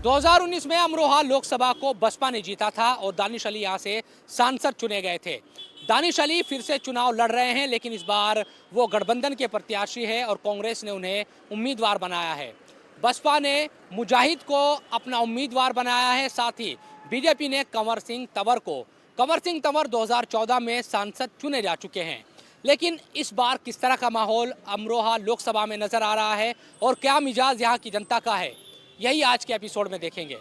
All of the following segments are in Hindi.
2019 में अमरोहा लोकसभा को बसपा ने जीता था और दानिश अली यहां से सांसद चुने गए थे। दानिश अली फिर से चुनाव लड़ रहे हैं, लेकिन इस बार वो गठबंधन के प्रत्याशी है और कांग्रेस ने उन्हें उम्मीदवार बनाया है। बसपा ने मुजाहिद को अपना उम्मीदवार बनाया है, साथ ही बीजेपी ने कंवर सिंह तंवर 2014 में सांसद चुने जा चुके हैं। लेकिन इस बार किस तरह का माहौल अमरोहा लोकसभा में नजर आ रहा है और क्या मिजाज यहाँ की जनता का है, यही आज के एपिसोड में देखेंगे।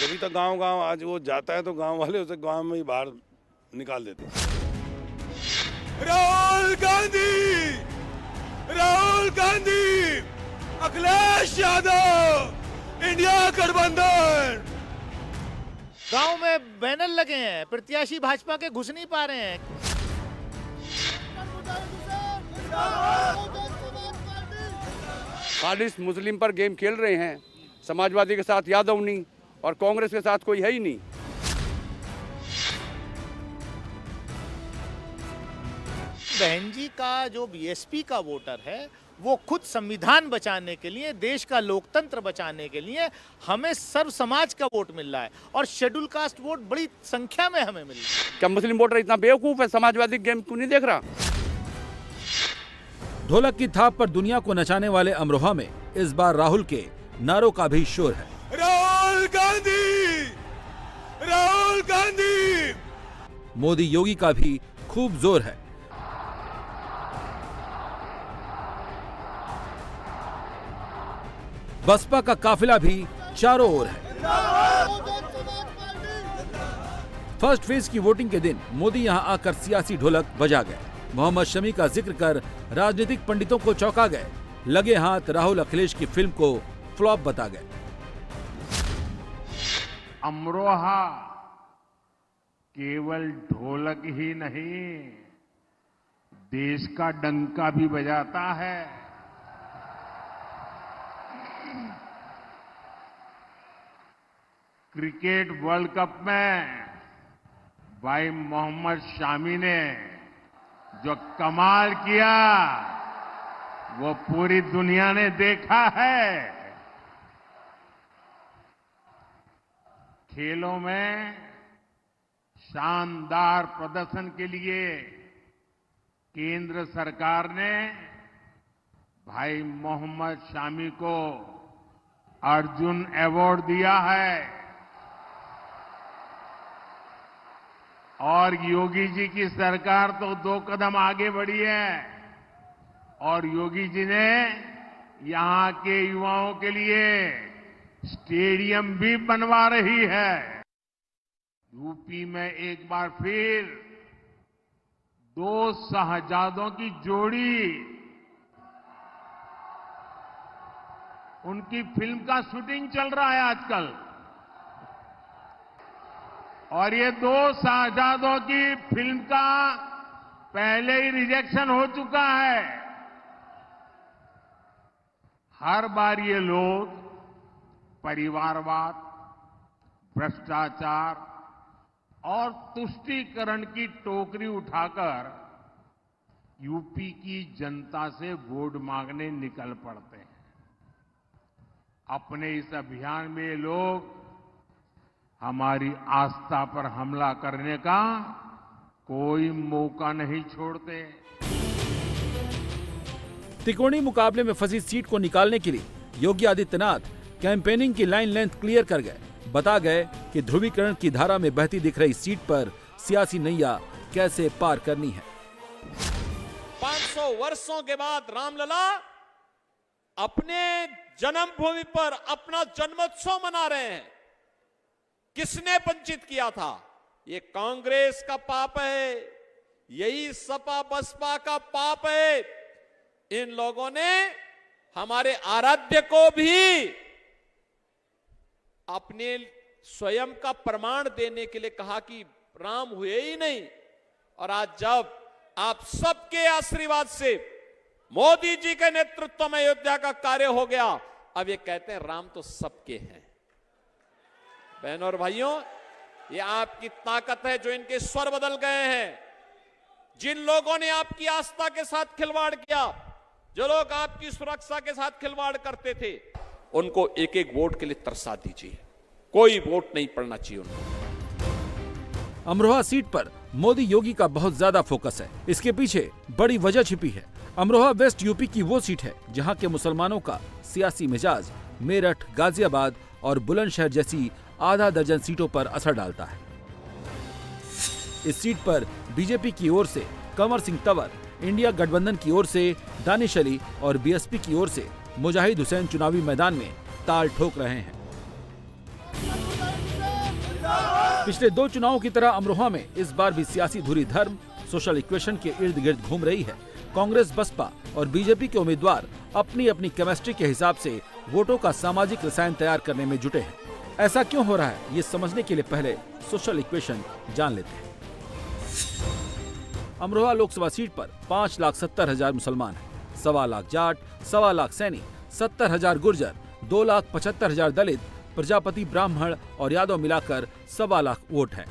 जब तो गांव आज वो जाता है तो गांव वाले उसे गांव में ही बाहर निकाल देते हैं। राहुल गांधी, अखिलेश यादव, इंडिया गठबंधन। गांव में बैनर लगे हैं, प्रत्याशी भाजपा के घुस नहीं पा रहे हैं। खालिस मुस्लिम पर गेम खेल रहे हैं। समाजवादी के साथ यादव नहीं और कांग्रेस के साथ कोई है ही नहीं। बहन जी का जो बीएसपी का वोटर है वो खुद संविधान बचाने के लिए, देश का लोकतंत्र बचाने के लिए हमें सर्व समाज का वोट मिल रहा है और शेड्यूल कास्ट वोट बड़ी संख्या में हमें मिल रहा है। क्या मुस्लिम वोटर इतना बेवकूफ है? समाजवादी गेम क्यों नहीं देख रहा? ढोलक की थाप पर दुनिया को नचाने वाले अमरोहा में इस बार राहुल के नारों का भी शोर है। राहुल गांधी। मोदी योगी का भी खूब जोर है। बसपा का काफिला भी चारों ओर है। फर्स्ट फेज की वोटिंग के दिन मोदी यहां आकर सियासी ढोलक बजा गए। मोहम्मद शमी का जिक्र कर राजनीतिक पंडितों को चौंका गए। लगे हाथ राहुल अखिलेश की फिल्म को फ्लॉप बता गए। अमरोहा केवल ढोलक ही नहीं, देश का डंका भी बजाता है। क्रिकेट वर्ल्ड कप में भाई मोहम्मद शामी ने जो कमाल किया वो पूरी दुनिया ने देखा है। खेलों में शानदार प्रदर्शन के लिए केंद्र सरकार ने भाई मोहम्मद शामी को अर्जुन अवार्ड दिया है और योगी जी की सरकार तो 2 कदम आगे बढ़ी है और योगी जी ने यहां के युवाओं के लिए स्टेडियम भी बनवा रही है। यूपी में एक बार फिर 2 शहजादों की जोड़ी, उनकी फिल्म का शूटिंग चल रहा है आजकल और ये 2 शहजादों की फिल्म का पहले ही रिजेक्शन हो चुका है। हर बार ये लोग परिवारवाद, भ्रष्टाचार और तुष्टीकरण की टोकरी उठाकर यूपी की जनता से वोट मांगने निकल पड़ते हैं। अपने इस अभियान में ये लोग हमारी आस्था पर हमला करने का कोई मौका नहीं छोड़ते। त्रिकोणीय मुकाबले में फंसी सीट को निकालने के लिए योगी आदित्यनाथ कैंपेनिंग की लाइन लेंथ क्लियर कर गए। बता गए कि ध्रुवीकरण की धारा में बहती दिख रही सीट पर सियासी नैया कैसे पार करनी है। 500 वर्षों के बाद रामलला अपने जन्मभूमि पर अपना जन्मोत्सव मना रहे हैं। किसने वंचित किया था? ये कांग्रेस का पाप है, यही सपा बसपा का पाप है। इन लोगों ने हमारे आराध्य को भी अपने स्वयं का प्रमाण देने के लिए कहा कि राम हुए ही नहीं। और आज जब आप सबके आशीर्वाद से मोदी जी के नेतृत्व में अयोध्या का कार्य हो गया, अब ये कहते हैं राम तो सबके हैं। बहनों और भाइयों, ये आपकी ताकत है जो इनके स्वर बदल गए हैं। जिन लोगों ने आपकी आस्था के साथ खिलवाड़ किया, जो लोग आपकी सुरक्षा के साथ खिलवाड़ करते थे, उनको एक एक वोट के लिए तरसा दीजिए। कोई वोट नहीं पड़ना चाहिए उनको। अमरोहा सीट पर मोदी योगी का बहुत ज्यादा फोकस है। इसके पीछे बड़ी वजह छिपी है। अमरोहा वेस्ट यूपी की वो सीट है जहां के मुसलमानों का सियासी मिजाज मेरठ, गाजियाबाद और बुलंदशहर जैसी आधा दर्जन सीटों पर असर डालता है। इस सीट पर बीजेपी की ओर से कंवर सिंह तंवर, इंडिया गठबंधन की ओर से दानिश अली और बीएसपी की ओर से मुजाहिद हुसैन चुनावी मैदान में ताल ठोक रहे हैं। पिछले 2 चुनावों की तरह अमरोहा में इस बार भी सियासी धुरी धर्म, सोशल इक्वेशन के इर्द गिर्द घूम रही है। कांग्रेस, बसपा और बीजेपी के उम्मीदवार अपनी अपनी केमिस्ट्री के हिसाब से वोटों का सामाजिक रसायन तैयार करने में जुटे हैं। ऐसा क्यों हो रहा है, ये समझने के लिए पहले सोशल इक्वेशन जान लेते हैं। अमरोहा लोकसभा सीट पर 5,70,000 मुसलमान हैं, 1.25 लाख जाट, 1.25 लाख सैनी, 70,000 गुर्जर, 2,75,000 दलित, प्रजापति, ब्राह्मण और यादव मिलाकर 1.25 लाख वोट है।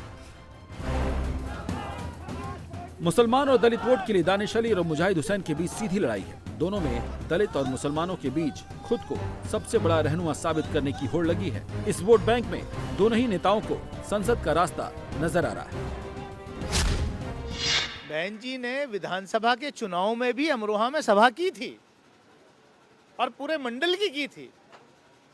मुसलमान और दलित वोट के लिए दानिश अली और मुजाहिद हुसैन के बीच सीधी लड़ाई है। दोनों में दलित और मुसलमानों के बीच खुद को सबसे बड़ा रहनुमा साबित करने की होड़ लगी है। इस वोट बैंक में दोनों ही नेताओं को संसद का रास्ता नजर आ रहा है। बहन जी ने विधानसभा के चुनाव में भी अमरोहा में सभा की थी और पूरे मंडल की थी,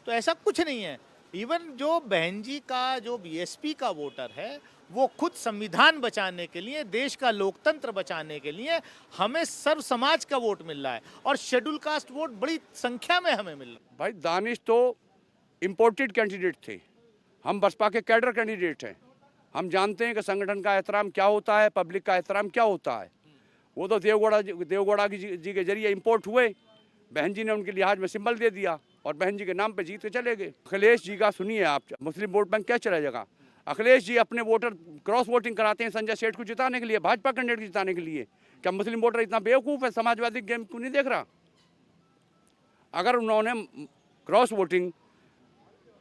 तो ऐसा कुछ नहीं है। इवन जो बहन जी का जो बीएसपी का वोटर है, वो खुद संविधान बचाने के लिए, देश का लोकतंत्र बचाने के लिए हमें सर्व समाज का वोट मिल रहा है और शेड्यूल कास्ट वोट बड़ी संख्या में हमें मिल रहा है। भाई दानिश तो इम्पोर्टेड कैंडिडेट थे, हम बसपा के कैडर कैंडिडेट हैं। हम जानते हैं कि संगठन का एहतराम क्या होता है, पब्लिक का एहतराम क्या होता है। वो तो देवगौड़ा जी के जरिए इम्पोर्ट हुए, बहन जी ने उनके लिहाज में सिंबल दे दिया और बहन जी के नाम पे जीत के चले गए। अखिलेश जी का सुनिए आप, मुस्लिम वोट बैंक क्या चला जाएगा। अखिलेश जी अपने वोटर क्रॉस वोटिंग कराते हैं संजय सेठ को जिताने के लिए, भाजपा कैंडिडेट को जिताने के लिए। क्या मुस्लिम वोटर इतना बेवकूफ़ है, समाजवादी गेम क्यों नहीं देख रहा। अगर उन्होंने क्रॉस वोटिंग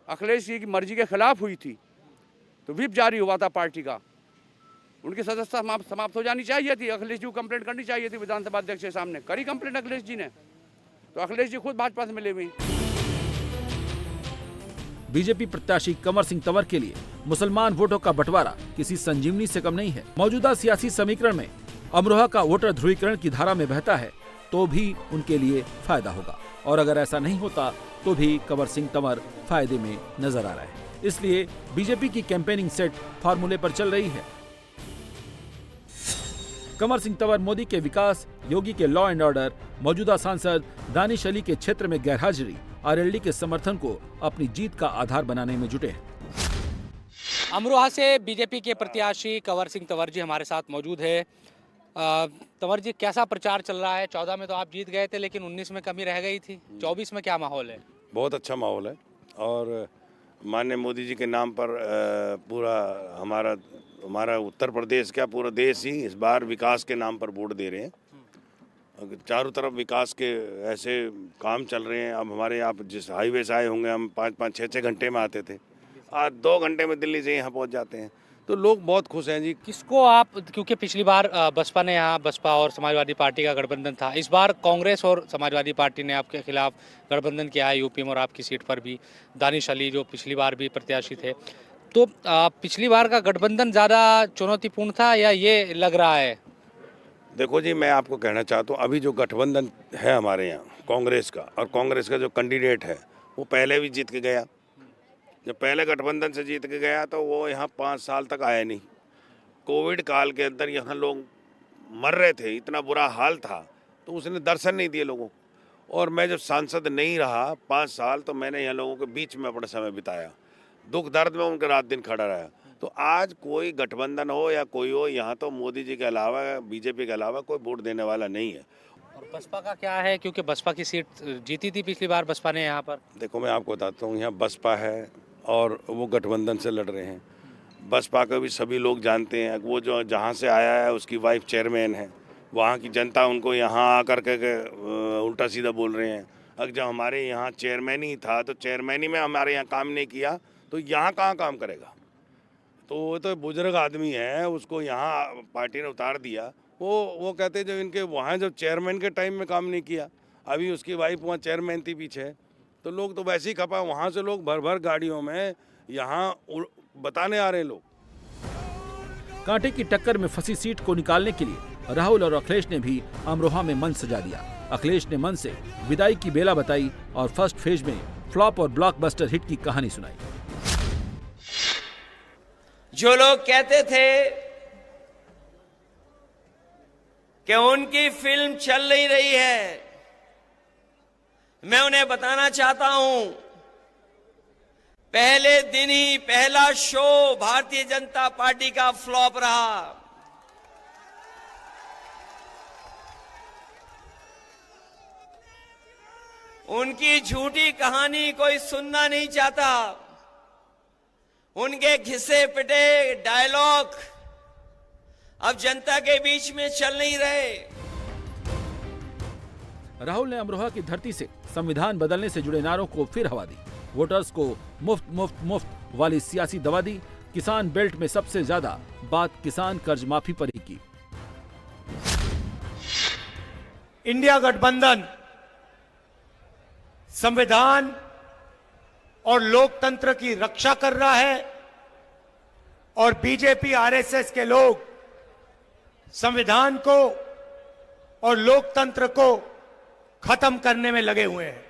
अखिलेश जी की मर्जी के खिलाफ हुई थी तो व्हिप जारी हुआ था पार्टी का, उनकी सदस्यता समाप्त हो जानी चाहिए थी। अखिलेश जी को कंप्लेंट करनी चाहिए थी विधानसभा अध्यक्ष के सामने। करी कंप्लेंट अखिलेश जी ने, तो अखिलेश जी खुद भाजपा से मिले हुए। बीजेपी प्रत्याशी कंवर सिंह तंवर के लिए मुसलमान वोटों का बंटवारा किसी संजीवनी से कम नहीं है। मौजूदा सियासी समीकरण में अमरोहा का वोटर ध्रुवीकरण की धारा में बहता है तो भी उनके लिए फायदा होगा, और अगर ऐसा नहीं होता तो भी कंवर सिंह तंवर फायदे में नजर आ रहा है। इसलिए बीजेपी की कैंपेनिंग सेट फार्मूले पर चल रही है। कंवर सिंह तंवर मोदी के विकास, योगी के लॉ एंड ऑर्डर, मौजूदा सांसद दानिश अली के क्षेत्र में गैरहाजिरी, आरएलडी के समर्थन को अपनी जीत का आधार बनाने में जुटे हैं। अमरोहा से बीजेपी के प्रत्याशी कंवर सिंह तंवर जी हमारे साथ मौजूद है। तंवर जी, कैसा प्रचार चल रहा है? 14 में तो आप जीत गए थे, लेकिन 19 में कमी रह गई थी। 24 में क्या माहौल है? बहुत अच्छा माहौल है और माननीय मोदी जी के नाम पर पूरा हमारा उत्तर प्रदेश, क्या पूरा देश ही इस बार विकास के नाम पर वोट दे रहे हैं। चारों तरफ विकास के ऐसे काम चल रहे हैं। अब हमारे आप जिस हाईवे से आए होंगे, हम 5-5, 6-6 घंटे में आते थे, आज 2 घंटे में दिल्ली से यहाँ पहुँच जाते हैं। तो लोग बहुत खुश हैं जी। किसको आप, क्योंकि पिछली बार बसपा ने यहाँ, बसपा और समाजवादी पार्टी का गठबंधन था, इस बार कांग्रेस और समाजवादी पार्टी ने आपके खिलाफ गठबंधन किया है यूपी में, और आपकी सीट पर भी दानिश अली जो पिछली बार भी प्रत्याशी थे। तो पिछली बार का गठबंधन ज़्यादा चुनौतीपूर्ण था या ये लग रहा है? देखो जी, मैं आपको कहना चाहता हूँ, अभी जो गठबंधन है हमारे यहाँ कांग्रेस का, और कांग्रेस का जो कैंडिडेट है वो पहले भी जीत के गया। जब पहले गठबंधन से जीत के गया तो वो यहाँ 5 साल तक आया नहीं। कोविड काल के अंदर यहाँ लोग मर रहे थे, इतना बुरा हाल था, तो उसने दर्शन नहीं दिए लोगों को। और मैं जब सांसद नहीं रहा 5 साल, तो मैंने यहाँ लोगों के बीच में अपना समय बिताया, दुख दर्द में उनके रात दिन खड़ा रहा। तो आज कोई गठबंधन हो या कोई हो, यहाँ तो मोदी जी के अलावा, बीजेपी के अलावा कोई वोट देने वाला नहीं है। और बसपा का क्या है, क्योंकि बसपा की सीट जीती थी पिछली बार बसपा ने यहाँ पर? देखो, मैं आपको बताता हूँ, यहाँ बसपा है और वो गठबंधन से लड़ रहे हैं। बसपा को भी सभी लोग जानते हैं। वो जो जहाँ से आया है उसकी वाइफ चेयरमैन है, वहाँ की जनता उनको यहाँ आकर के उल्टा सीधा बोल रहे हैं। अगर जब हमारे यहाँ चेयरमैन ही था तो चेयरमैन ही में हमारे यहाँ काम नहीं किया तो यहाँ कहाँ काम करेगा। तो वो तो बुजुर्ग आदमी है, उसको यहाँ पार्टी ने उतार दिया। वो कहते जो इनके वहाँ जो चेयरमैन के टाइम में काम नहीं किया, अभी उसकी वाइफ वहाँ चेयरमैन थी पीछे, तो लोग तो वैसे ही खपा, वहाँ से लोग भर भर गाड़ियों में यहाँ बताने आ रहे हैं लोग। कांटे की टक्कर में फंसी सीट को निकालने के लिए राहुल और अखिलेश ने भी अमरोहा में मन सजा दिया। अखिलेश ने मन से विदाई की बेला बताई और फर्स्ट फेज में फ्लॉप और ब्लॉकबस्टर हिट की कहानी सुनाई। जो लोग कहते थे कि उनकी फिल्म चल नहीं रही है, मैं उन्हें बताना चाहता हूं, पहले दिन ही पहला शो भारतीय जनता पार्टी का फ्लॉप रहा। उनकी झूठी कहानी कोई सुनना नहीं चाहता। उनके घिसे पिटे डायलॉग अब जनता के बीच में चल नहीं रहे। राहुल ने अमरोहा की धरती से संविधान बदलने से जुड़े नारों को फिर हवा दी। वोटर्स को मुफ्त मुफ्त मुफ्त वाली सियासी दवा दी। किसान बेल्ट में सबसे ज्यादा बात किसान कर्ज माफी पर ही की। इंडिया गठबंधन संविधान और लोकतंत्र की रक्षा कर रहा है और बीजेपी आरएसएस के लोग संविधान को और लोकतंत्र को खत्म करने में लगे हुए हैं।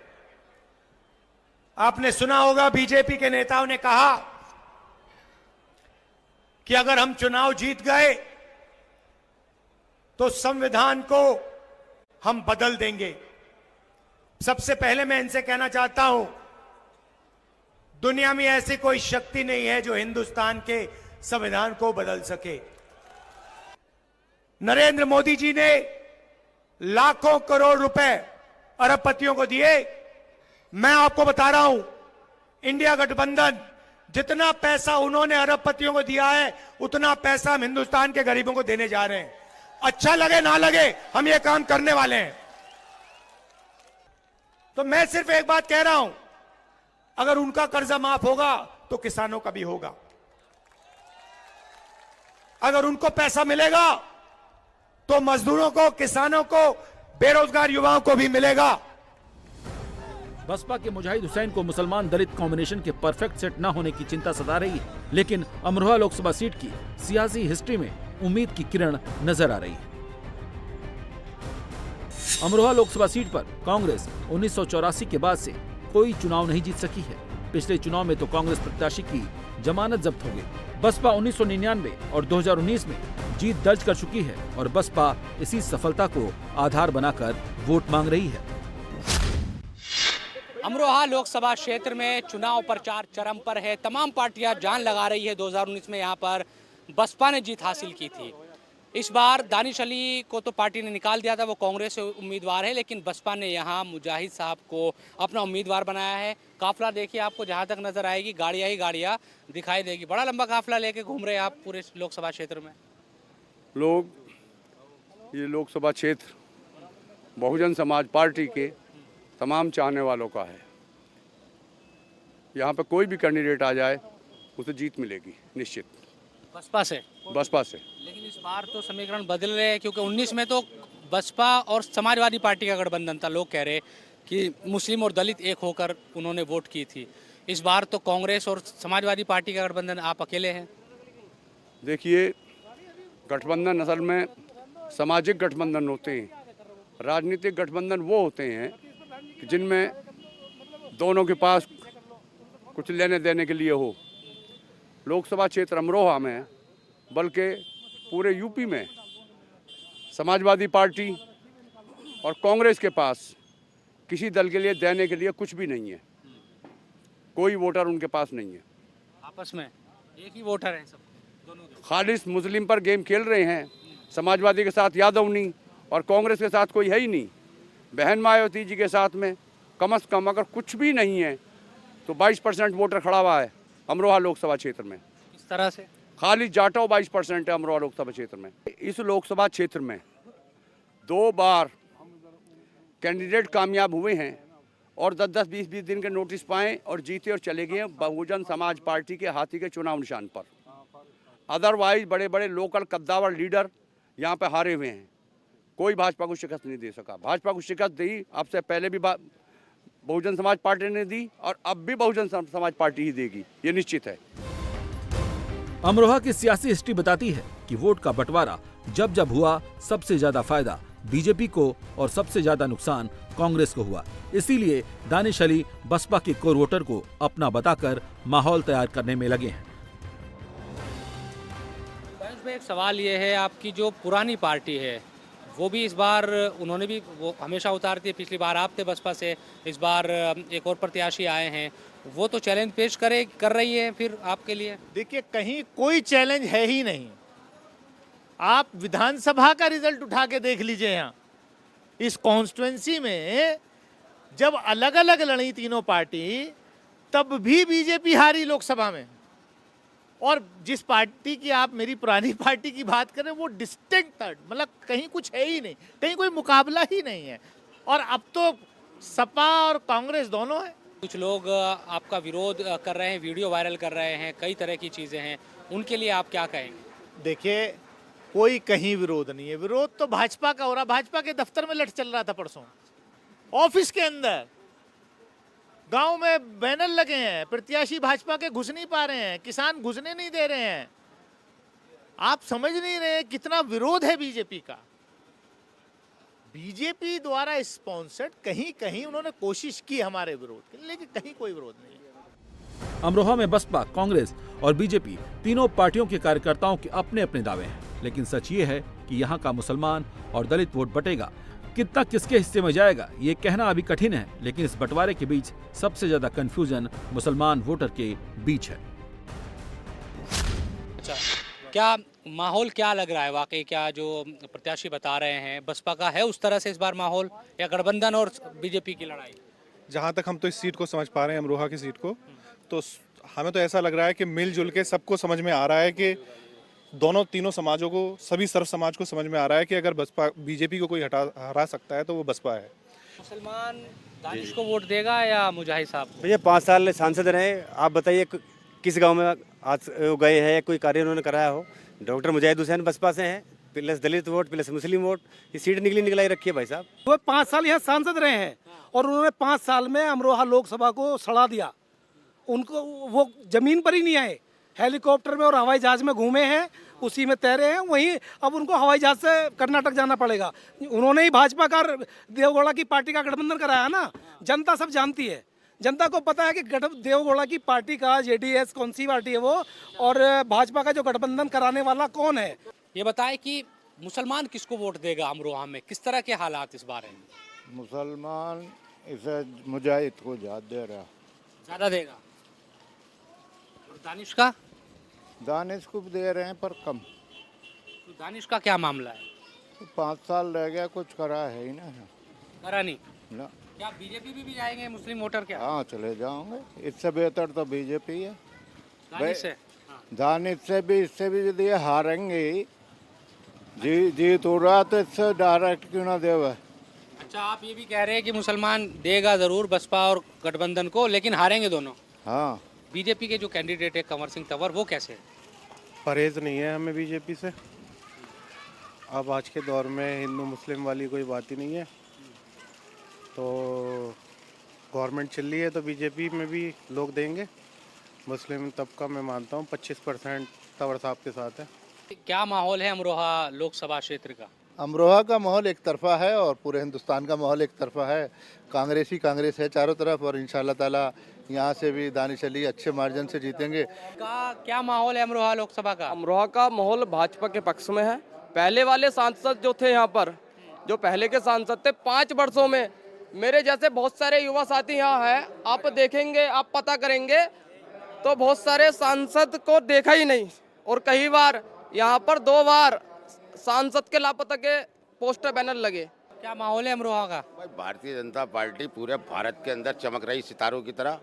आपने सुना होगा बीजेपी के नेताओं ने कहा कि अगर हम चुनाव जीत गए तो संविधान को हम बदल देंगे। सबसे पहले मैं इनसे कहना चाहता हूं, दुनिया में ऐसी कोई शक्ति नहीं है जो हिंदुस्तान के संविधान को बदल सके। नरेंद्र मोदी जी ने लाखों करोड़ रुपए अरबपतियों को दिए। मैं आपको बता रहा हूं, इंडिया गठबंधन जितना पैसा उन्होंने अरबपतियों को दिया है, उतना पैसा हम हिंदुस्तान के गरीबों को देने जा रहे हैं। अच्छा लगे ना लगे, हम ये काम करने वाले हैं। तो मैं सिर्फ एक बात कह रहा हूं, अगर उनका कर्जा माफ होगा तो किसानों का भी होगा। अगर उनको पैसा मिलेगा तो मजदूरों को, किसानों को, बेरोजगार युवाओं को भी मिलेगा। बसपा के मुजाहिद हुसैन को मुसलमान दलित कॉम्बिनेशन के परफेक्ट सेट न होने की चिंता सता रही है, लेकिन अमरोहा लोकसभा सीट की सियासी हिस्ट्री में उम्मीद की किरण नजर आ रही है। अमरोहा लोकसभा सीट पर कांग्रेस 1984 के बाद से कोई चुनाव नहीं जीत सकी है। पिछले चुनाव में तो कांग्रेस प्रत्याशी की जमानत जब्त हो गई। बसपा 1999 और 2019 में जीत दर्ज कर चुकी है और बसपा इसी सफलता को आधार बनाकर वोट मांग रही है। अमरोहा लोकसभा क्षेत्र में चुनाव प्रचार चरम पर है। तमाम पार्टियां जान लगा रही है। 2019 में यहां पर बसपा ने जीत हासिल की थी। इस बार दानिश अली को तो पार्टी ने निकाल दिया था, वो कांग्रेस से उम्मीदवार है, लेकिन बसपा ने यहां मुजाहिद साहब को अपना उम्मीदवार बनाया है। काफिला देखिए, आपको जहां तक नजर आएगी गाड़ियां ही गाड़ियां दिखाई देगी। बड़ा लंबा काफिला लेके घूम रहे हैं आप पूरे लोकसभा क्षेत्र में। ये लोकसभा क्षेत्र बहुजन समाज पार्टी के तमाम चाहने वालों का है। यहाँ पे कोई भी कैंडिडेट आ जाए उसे जीत मिलेगी निश्चित। बसपा से लेकिन इस बार तो समीकरण बदल रहे हैं, क्योंकि 19 में तो बसपा और समाजवादी पार्टी का गठबंधन था। लोग कह रहे कि मुस्लिम और दलित एक होकर उन्होंने वोट की थी। इस बार तो कांग्रेस और समाजवादी पार्टी का गठबंधन, आप अकेले हैं। देखिए, गठबंधन असल में सामाजिक गठबंधन होते हैं। राजनीतिक गठबंधन वो होते हैं कि जिनमें दोनों के पास कुछ लेने देने के लिए हो। लोकसभा क्षेत्र अमरोहा में, बल्कि पूरे यूपी में समाजवादी पार्टी और कांग्रेस के पास किसी दल के लिए देने के लिए कुछ भी नहीं है। कोई वोटर उनके पास नहीं है। आपस में एक ही वोटर है सब दोनों। खालिस मुस्लिम पर गेम खेल रहे हैं। समाजवादी के साथ यादवनी और कांग्रेस के साथ कोई है ही नहीं। बहन मायावती जी के साथ में कम से कम अगर कुछ भी नहीं है तो 22% वोटर खड़ा हुआ है अमरोहा लोकसभा क्षेत्र में। इस तरह से खाली जाटव 22% है अमरोहा लोकसभा क्षेत्र में। इस लोकसभा क्षेत्र में 2 बार कैंडिडेट कामयाब हुए हैं और 10-10, 20-20 दिन के नोटिस पाए और जीते और चले गए बहुजन समाज पार्टी के हाथी के चुनाव निशान पर। अदरवाइज बड़े बड़े लोकल कद्दावर लीडर यहाँ पे हारे हुए हैं। कोई भाजपा को शिकस्त नहीं दे सका। भाजपा को शिकस्त दी आपसे पहले भी बहुजन समाज पार्टी ने दी और अब भी बहुजन समाज पार्टी ही देगी, ये निश्चित है। अमरोहा की सियासी हिस्ट्री बताती है कि वोट का बंटवारा जब जब हुआ सबसे ज्यादा फायदा बीजेपी को और सबसे ज्यादा नुकसान कांग्रेस को हुआ। इसीलिए दानिश अली बसपा के कोर वोटर को अपना बताकर माहौल तैयार करने में लगे हैं। में एक सवाल ये है, आपकी जो पुरानी पार्टी है वो भी इस बार उन्होंने भी वो हमेशा उतारती है। पिछली बार आप थे बसपा से, इस बार एक और प्रत्याशी आए हैं, वो तो चैलेंज पेश कर रही है फिर आपके लिए। देखिए, कहीं कोई चैलेंज है ही नहीं। आप विधानसभा का रिजल्ट उठा के देख लीजिए। यहाँ इस कॉन्स्टिट्यूएंसी में जब अलग अलग लड़ी तीनों पार्टी, तब भी बीजेपी हारी लोकसभा में। और जिस पार्टी की आप मेरी पुरानी पार्टी की बात करें, वो डिस्टिंक्ट थर्ड, मतलब कहीं कुछ है ही नहीं, कहीं कोई मुकाबला ही नहीं है। और अब तो सपा और कांग्रेस दोनों है। कुछ लोग आपका विरोध कर रहे हैं, वीडियो वायरल कर रहे हैं, कई तरह की चीजें हैं, उनके लिए आप क्या कहेंगे? देखिए, कोई कहीं विरोध नहीं है। विरोध तो भाजपा का हो रहा। भाजपा के दफ्तर में लट चल रहा था परसों, ऑफिस के अंदर, गांव में बैनर लगे हैं, प्रत्याशी भाजपा के घुस नहीं पा रहे हैं, किसान घुसने नहीं दे रहे हैं। आप समझ नहीं रहे कितना विरोध है बीजेपी का। बीजेपी द्वारा स्पॉन्सर्ड कहीं कहीं उन्होंने कोशिश की हमारे विरोध की, लेकिन कहीं कोई विरोध नहीं है। अमरोहा में बसपा, कांग्रेस और बीजेपी तीनों पार्टियों के कार्यकर्ताओं के अपने अपने दावे हैं, लेकिन सच ये है कि यहाँ का मुसलमान और दलित वोट बटेगा। कितना किसके हिस्से में जाएगा ये कहना अभी कठिन है, लेकिन इस बंटवारे के बीच सबसे ज्यादा कंफ्यूजन मुसलमान वोटर के बीच है। अच्छा, क्या माहौल क्या लग रहा है वाकई? क्या जो प्रत्याशी बता रहे हैं बसपा का है उस तरह से इस बार माहौल, या गठबंधन और बीजेपी की लड़ाई? जहाँ तक हम तो इस सीट को समझ पा रहे हैं, अमरोहा की सीट को, तो हमें तो ऐसा लग रहा है कि मिलजुल के सबको समझ में आ रहा है कि दोनों तीनों समाजों को, सभी सर्व समाज को समझ में आ रहा है कि अगर बसपा बीजेपी को कोई हरा सकता है तो वो बसपा है। मुसलमान दानिश को वोट देगा या मुजाहिद साहब? भैया 5 साल सांसद रहे, आप बताइए किस गांव में आज गए हैं, कोई कार्य उन्होंने कराया हो? डॉक्टर मुजाहिद हुसैन बसपा से हैं, प्लस दलित वोट प्लस मुस्लिम वोट, ये सीट निकलाई रखी है भाई साहब। वो 5 साल यहाँ सांसद रहे हैं और उन्होंने 5 साल में अमरोहा लोकसभा को सड़ा दिया। उनको वो जमीन पर ही नहीं आए, हेलीकॉप्टर में और हवाई जहाज में घूमे हैं, उसी में तैरे हैं। वहीं अब उनको हवाई जहाज से कर्नाटक जाना पड़ेगा। उन्होंने ही भाजपा का, देवगौड़ा की पार्टी का गठबंधन कराया ना। जनता सब जानती है, जनता को पता है कि देवगौड़ा की पार्टी का, जेडीएस कौन सी पार्टी है वो, और भाजपा का जो गठबंधन कराने वाला कौन है। ये बताएं कि मुसलमान किसको वोट देगा अमरोहा में, किस तरह के हालात इस बार हैं? मुसलमान इसे मुजाहिद को ज्यादा देगा। और दानिश का? दानिश को दे रहे हैं पर कम। तो दानिश का क्या मामला है? तो 5 साल रह गया, कुछ करा है ही ना। करा नहीं ना। क्या बीजेपी भी जाएंगे मुस्लिम वोटर? क्या? हाँ, चले जाओगे। इससे बेहतर तो बीजेपी है। दानिश से? दानिश से भी, इससे भी यदि हारेंगे, जीत हो रहा तो इससे डायरेक्ट क्यों ना देवे। अच्छा, आप ये भी कह रहे हैं कि मुसलमान देगा जरूर बसपा और गठबंधन को, लेकिन हारेंगे दोनों। हाँ। बीजेपी के जो कैंडिडेट है कंवर सिंह तंवर, वो कैसे है? परहेज नहीं है हमें बीजेपी से। अब आज के दौर में हिंदू मुस्लिम वाली कोई बात ही नहीं है। तो गवर्नमेंट चल रही है तो बीजेपी में भी लोग देंगे। मुस्लिम तबका मैं मानता हूँ 25% तंवर साहब के साथ है। क्या माहौल है अमरोहा लोकसभा क्षेत्र का? अमरोहा का माहौल एक तरफा है और पूरे हिंदुस्तान का माहौल एक तरफा है। कांग्रेस ही कांग्रेस है चारों तरफ, और इंशाल्लाह ताला यहाँ से भी दानिश अली अच्छे मार्जिन से जीतेंगे। क्या माहौल है अमरोहा लोकसभा का? अमरोहा का माहौल भाजपा के पक्ष में है। पहले वाले सांसद जो थे यहाँ पर, जो पहले के सांसद थे, 5 वर्षों में मेरे जैसे बहुत सारे युवा साथी यहाँ हैं, आप देखेंगे, आप पता करेंगे तो बहुत सारे सांसद को देखा ही नहीं। और कई बार यहाँ पर 2 बार सांसद के लापता के पोस्टर बैनर लगे। क्या माहौल है अमरोहा का? भारतीय जनता पार्टी पूरे भारत के अंदर चमक रही सितारों की तरह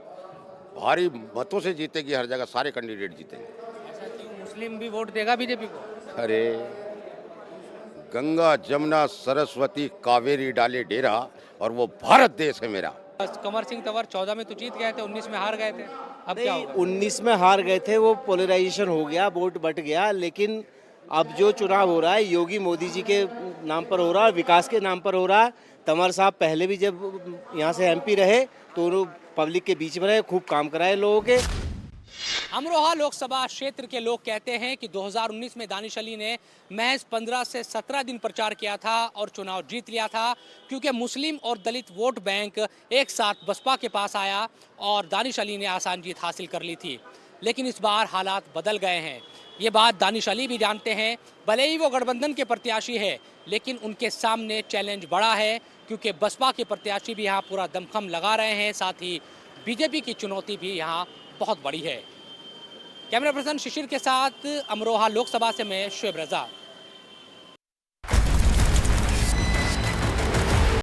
भारी मतों से जीतेगी, हर जगह सारे कैंडिडेट जीतेंगे। ऐसा क्यों? मुस्लिम भी वोट देगा बीजेपी को? अरे गंगा जमुना सरस्वती कावेरी डाले डेरा, और वो भारत देश है मेरा। कंवर सिंह तंवर 14 में तो जीत गए थे, 19 में हार गए थे। अब क्या नहीं, होगा? 19 में हार गए थे, वो पोलराइजेशन हो गया, वोट बट गया, लेकिन अब जो चुनाव हो रहा है योगी मोदी जी के नाम पर हो रहा है, विकास के नाम पर हो रहा है। तंवर साहब पहले भी जब यहाँ से एमपी रहे तो उन्होंने पब्लिक के बीच में रहे, खूब काम कराए लोगों के। अमरोहा लोकसभा क्षेत्र के लोग कहते हैं कि 2019 में दानिश अली ने महज 15 से 17 दिन प्रचार किया था और चुनाव जीत लिया था, क्योंकि मुस्लिम और दलित वोट बैंक एक साथ बसपा के पास आया और दानिश अली ने आसान जीत हासिल कर ली थी। लेकिन इस बार हालात बदल गए हैं। ये बात दानिश अली भी जानते हैं। भले ही वो गठबंधन के प्रत्याशी है, लेकिन उनके सामने चैलेंज बड़ा है, क्योंकि बसपा के प्रत्याशी भी यहाँ पूरा दमखम लगा रहे हैं। साथ ही बीजेपी की चुनौती भी यहाँ बहुत बड़ी है। कैमरा पर्सन शिशिर के साथ अमरोहा लोकसभा से मैं शुएब रजा।